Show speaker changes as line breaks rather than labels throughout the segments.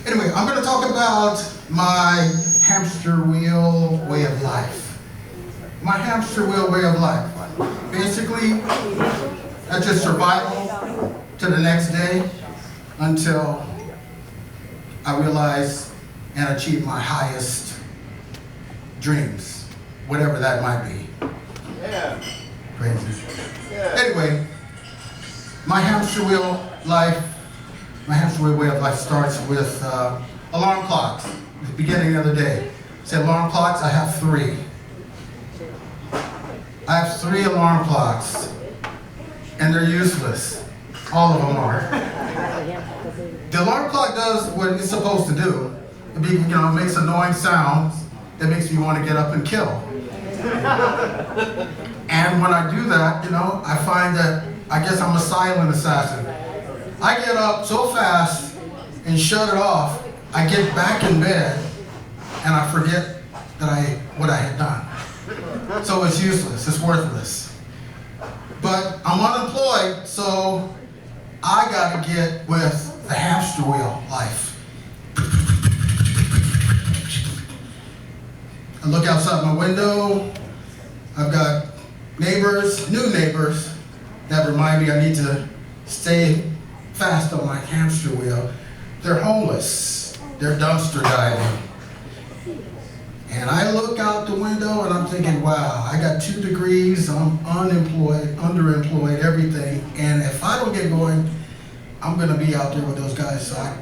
Anyway, I'm going to talk about my hamster wheel way of life. My hamster wheel way of life. Basically, that's just survival to the next day until I realize and achieve my highest dreams, whatever that might be.
Yeah.
Crazy.
Yeah.
Anyway, my hamster wheel way of life starts with alarm clocks. At the beginning of the day. Say alarm clocks, I have 3. I have 3 alarm clocks, and they're useless. All of them are. The alarm clock does what it's supposed to do. It makes annoying sounds that makes me want to get up and kill. And when I do that, I find that I guess I'm a silent assassin. I get up so fast and shut it off, I get back in bed and I forget what I had done. So it's useless, it's worthless. But I'm unemployed, so I gotta get with the hamster wheel life. I look outside my window, I've got new neighbors that remind me I need to stay fast on my hamster wheel. They're homeless, they're dumpster diving. And I look out the window and I'm thinking, wow, I got 2 degrees, I'm unemployed, underemployed, everything. And if I don't get going, I'm gonna be out there with those guys. So I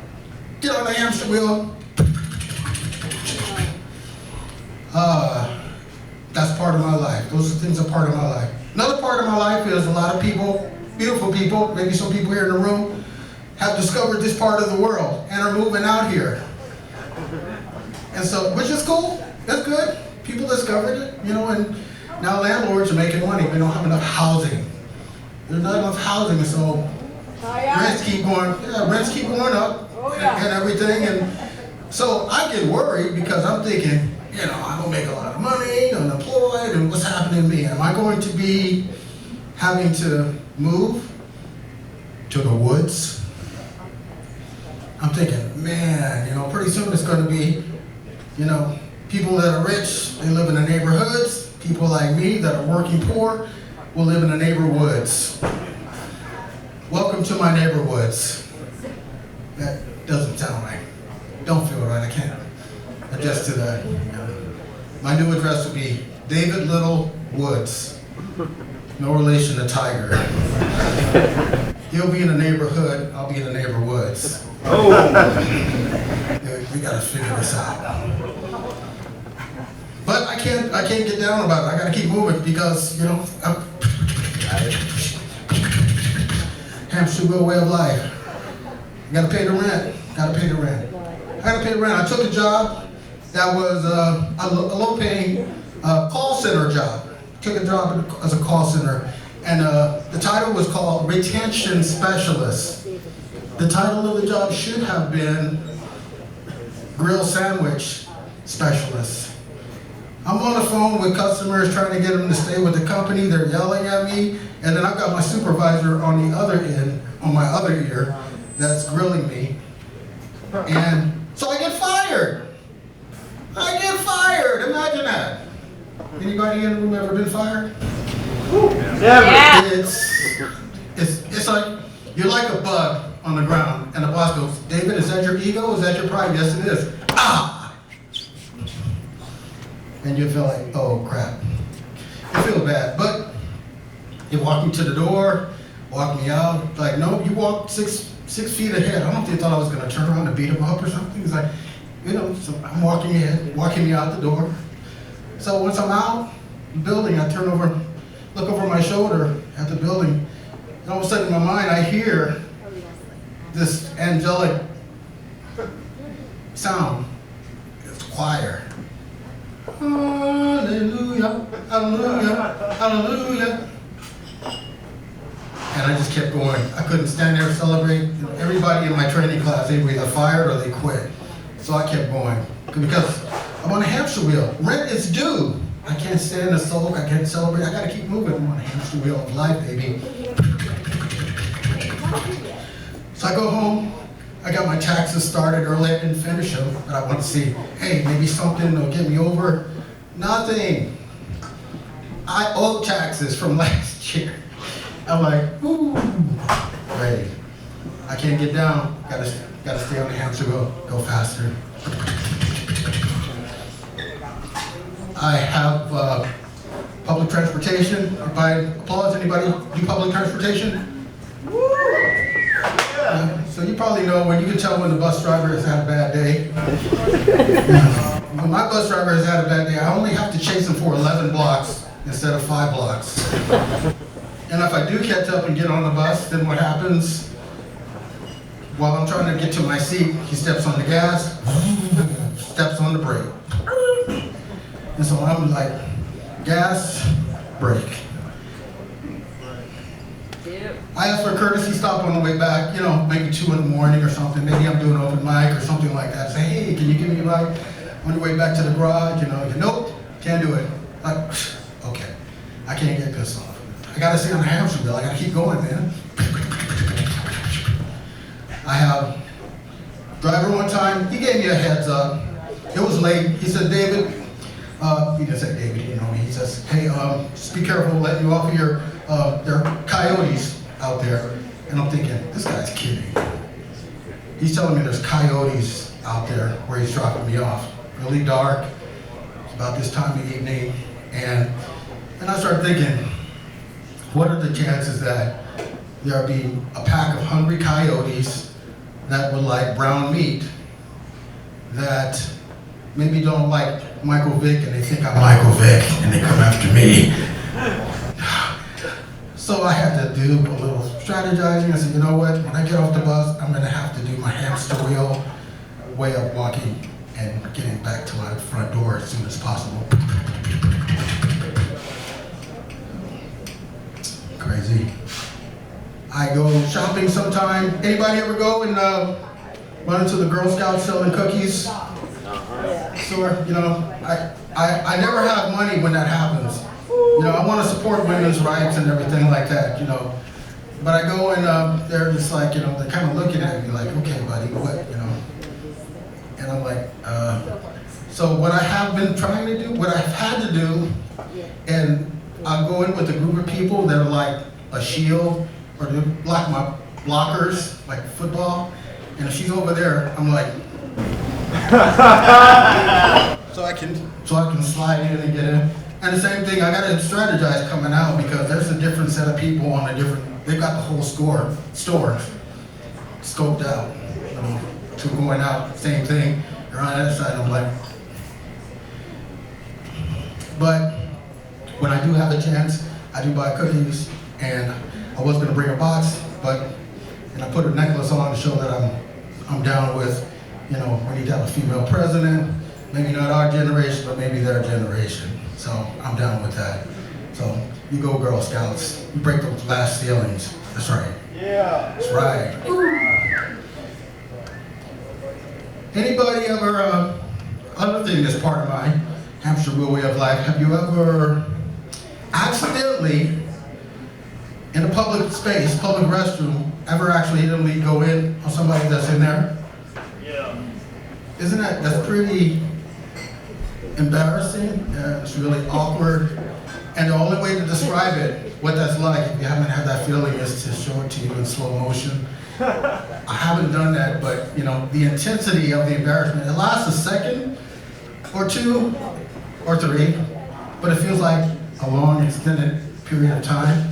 get on the hamster wheel. That's part of my life. Those things are part of my life. Another part of my life is a lot of people, beautiful people, maybe some people here in the room, have discovered this part of the world and are moving out here. And so, which is cool, that's good. People discovered it, and now landlords are making money. We don't have enough housing. There's not enough housing, so rents keep going up and everything. And so I get worried because I'm thinking, I don't make a lot of money, I'm unemployed, and what's happening to me? Am I going to be having to move to the woods? I'm thinking, man, pretty soon it's going to be, people that are rich, they live in the neighborhoods. People like me that are working poor will live in the neighborwoods. Welcome to my neighborwoods. That doesn't sound right. Don't feel right, I can't adjust to that. My new address will be David Little Woods. No relation to Tiger. He'll be in the neighborhood, I'll be in the neighborwoods. Oh. We gotta figure this out. But I can't get down about it. I gotta keep moving because, hamster wheel way of life. I gotta pay the rent. I took a job that was a low-paying call center job. Took a job as a call center, and the title was called Retention Specialist. The title of the job should have been Grill Sandwich Specialist. I'm on the phone with customers trying to get them to stay with the company. They're yelling at me, and then I've got my supervisor on the other end, on my other ear, that's grilling me. And so I get fired. Imagine that. Anybody in the room ever been fired?
Yeah.
It's like you're like a bug on the ground, and the boss goes, "David, is that your ego? Is that your pride?" "Yes, it is." Ah! And you feel like, oh crap. You feel bad, but you walk me to the door, walk me out. Like, no, you walked six feet ahead. I don't know if they thought I was going to turn around and beat him up or something. He's like, so I'm walking ahead, walking me out the door. So once I'm out the building, I turn over, look over my shoulder at the building, and all of a sudden in my mind I hear this angelic sound. It's choir. Hallelujah, hallelujah, hallelujah. And I just kept going. I couldn't stand there and celebrate. Everybody in my training class, they were either fired or they quit. So I kept going. Because I'm on a hamster wheel. Rent is due. I can't stand and sulk. I can't celebrate. I gotta keep moving. I'm on a hamster wheel of life, baby. So I go home. I got my taxes started early. I didn't finish them, but I want to see, hey, maybe something will get me over. Nothing. I owe taxes from last year. I'm like, ooh, ready. I can't get down. Gotta stay on the hamster wheel, go faster. I have public transportation. By applause, anybody do public transportation? So you probably know when you can tell when the bus driver has had a bad day. When my bus driver has had a bad day, I only have to chase him for 11 blocks instead of 5 blocks. And if I do catch up and get on the bus, then what happens? While I'm trying to get to my seat, he steps on the gas, steps on the brake. And so I'm like, gas, brake. I asked for a courtesy stop on the way back, maybe 2 in the morning or something. Maybe I'm doing open mic or something like that. Say, hey, can you give me a ride on your way back to the garage? Nope, can't do it. Like, okay, I can't get pissed off. I gotta stay on the hamster wheel. I gotta keep going, man. I have driver one time. He gave me a heads up. It was late. He said, David. He didn't say David. You know me. He says, hey, just be careful. Letting you off here. There are coyotes out there. And I'm thinking, this guy's kidding. He's telling me there's coyotes out there where he's dropping me off. Really dark. It's about this time of evening, and I started thinking, what are the chances that there be a pack of hungry coyotes that would like brown meat that maybe don't like Michael Vick and they think I'm Michael Vick and they come after me. So I had to do a little strategizing. I said, you know what, when I get off the bus, I'm gonna have to do my hamster wheel way of walking and getting back to my front door as soon as possible. Crazy. I go shopping sometime. Anybody ever go and run into the Girl Scouts selling cookies? So, I never have money when that happens. I want to support women's rights and everything like that, But I go and they're just like, they're kind of looking at me like, okay, buddy, what, And I'm like, so what I have been trying to do, what I've had to do, and I'll go in with a group of people that are like a shield, or they block my blockers, like football, and if she's over there, I'm like, so I can slide in and get in. And the same thing, I gotta strategize coming out because there's a different set of people on they've got the whole store scoped out. To going out, same thing. You're on the other side, I'm like. But when I do have a chance, I do buy cookies, and I was gonna bring a box, and I put a necklace on to show that I'm down with, we need to have a female president, maybe not our generation, but maybe their generation. So I'm down with that. So you go Girl Scouts, you break those glass ceilings. That's right.
Yeah.
That's right. Anybody ever, other thing that's part of my hamster wheel way of life, have you ever accidentally, in a public space, public restroom, ever accidentally go in on somebody that's in there?
Yeah.
Isn't that's pretty embarrassing? It's really awkward. And the only way to describe it, what that's like, if you haven't had that feeling, is to show it to you in slow motion. I haven't done that, but the intensity of the embarrassment, it lasts a second or 2 or 3, but it feels like a long extended period of time.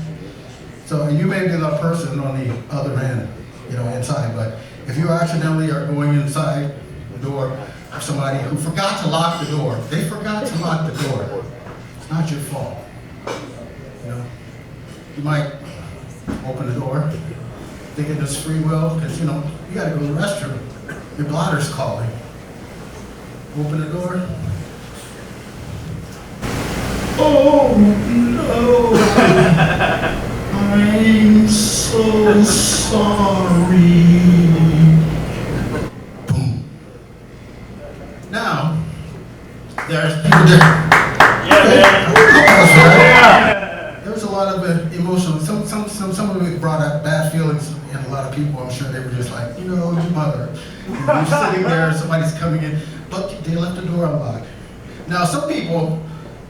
So you may be the person on the other end, inside, but if you accidentally are going inside the door of somebody who forgot to lock the door, they forgot to lock the door, it's not your fault. You might open the door, thinking it's free will, because you gotta go to the restroom. Your bladder's calling. Open the door. Oh no! I'm so sorry. Boom. Now, there's people there. There was a lot of emotion. Some of it brought up bad feelings in lot of people, I'm sure they were just like, your mother. You're sitting there, somebody's coming in, but they left the door unlocked. Now, some people,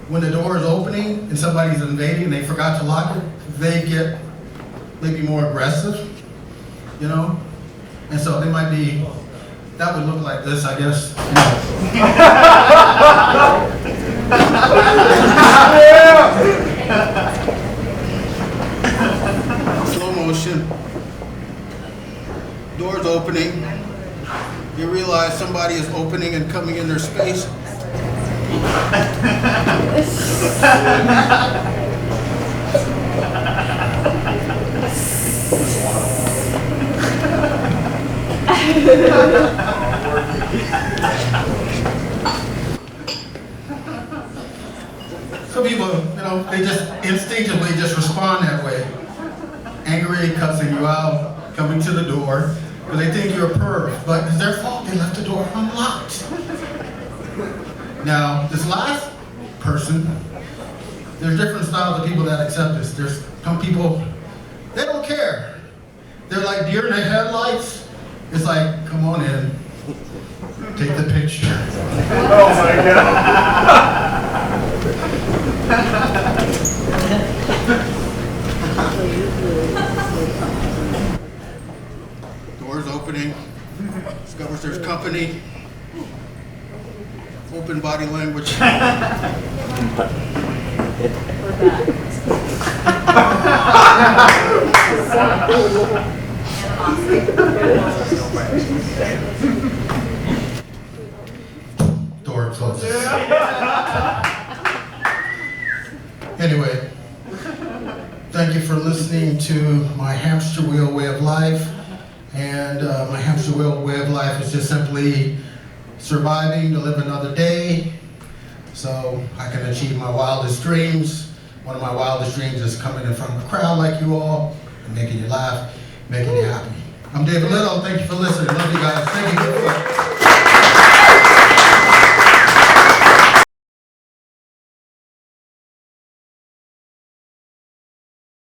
when the door is opening and somebody's invading and they forgot to lock it, they get maybe more aggressive, And so they might be, that would look like this, I guess. Slow motion. Doors opening. You realize somebody is opening and coming in their space. Some people, they just instinctively just respond that way. Angry, cussing you out, coming to the door, because they think you're a perv, but it's their fault, they left the door unlocked. Now, this last person, there's different styles of people that accept this. There's some people, they don't care. They're like deer in the headlights. It's like, come on in, take the picture.
Oh my God.
Doors opening, discovers there's company, open body language. Door closes. Anyway, thank you for listening to my hamster wheel way of life. And my hamster wheel way of life is just simply surviving to live another day so I can achieve my wildest dreams. One of my wildest dreams is coming in front of a crowd like you all and making you laugh, making you happy. I'm David Little. Thank you for listening. Love you guys. Thank you. Goodfoot.